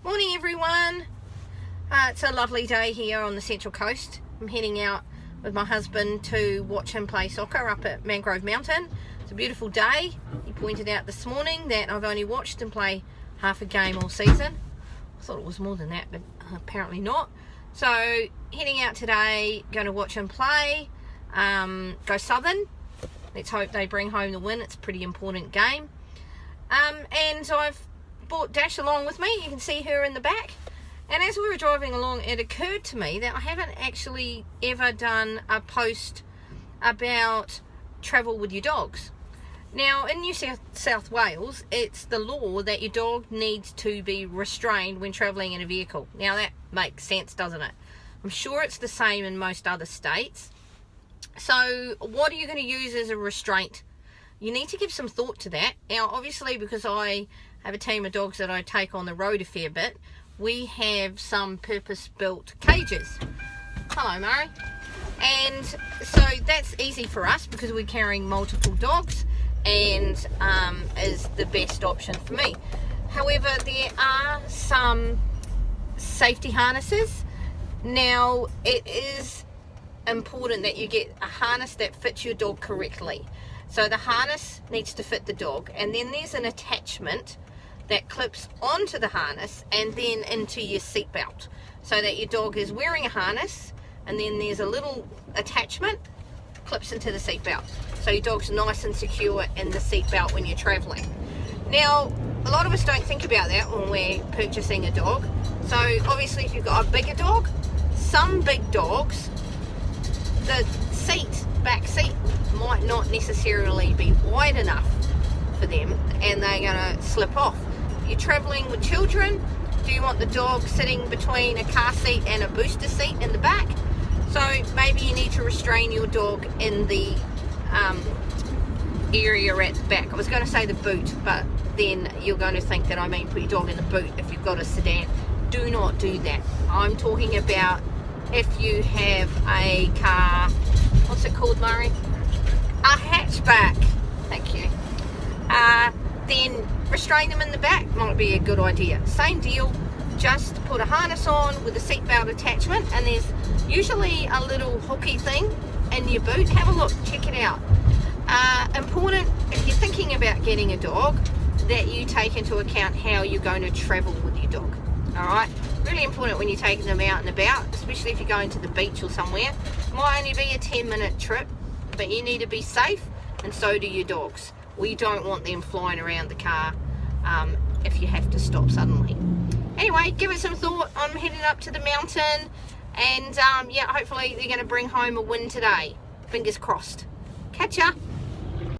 Morning everyone. It's a lovely day here on the Central Coast. I'm heading out with my husband to watch him play soccer up at Mangrove Mountain. It's a beautiful day. He pointed out this morning that I've only watched him play half a game all season. I thought it was more than that, but apparently not. So heading out today, going to watch him play. Go Southern. Let's hope they bring home the win. It's a pretty important game. And I've brought Dash along with me. You can see her in the back. And as we were driving along, it occurred to me that I haven't actually ever done a post about travel with your dogs. Now, in New South Wales, it's the law that your dog needs to be restrained when travelling in a vehicle. Now, that makes sense, doesn't it? I'm sure it's the same in most other states. So, what are you going to use as a restraint? You need to give some thought to that. Now, obviously, because I have a team of dogs that I take on the road a fair bit, we have some purpose-built cages. Hello, Murray. And so that's easy for us because we're carrying multiple dogs and is the best option for me. However, there are some safety harnesses. Now, it is important that you get a harness that fits your dog correctly. So the harness needs to fit the dog, and then there's an attachment that clips onto the harness and then into your seatbelt, so that your dog is wearing a harness, and then there's a little attachment clips into the seatbelt, so your dog's nice and secure in the seatbelt when you're traveling. Now, a lot of us don't think about that when we're purchasing a dog. So obviously, if you've got a bigger dog, some big dogs, the back seat might not necessarily be wide enough for them, and they're going to slip off. If you're traveling with children, do you want the dog sitting between a car seat and a booster seat in the back? So maybe you need to restrain your dog in the area at the back. I was going to say the boot, but then you're going to think that I mean put your dog in the boot if you've got a sedan. Do not do that. I'm talking about if you have a car, what's it called, Murray? A hatchback. Thank you. Then restrain them in the back might be a good idea. Same deal, just put a harness on with a seatbelt attachment, and there's usually a little hooky thing in your boot. Have a look, check it out. Important, if you're thinking about getting a dog, that you take into account how you're going to travel with your dog. Alright, really important when you're taking them out and about, especially if you're going to the beach or somewhere. It might only be a 10-minute trip, but you need to be safe, and so do your dogs. We don't want them flying around the car if you have to stop suddenly. Anyway, give it some thought. I'm heading up to the mountain, and yeah, hopefully they're going to bring home a win today. Fingers crossed. Catch ya!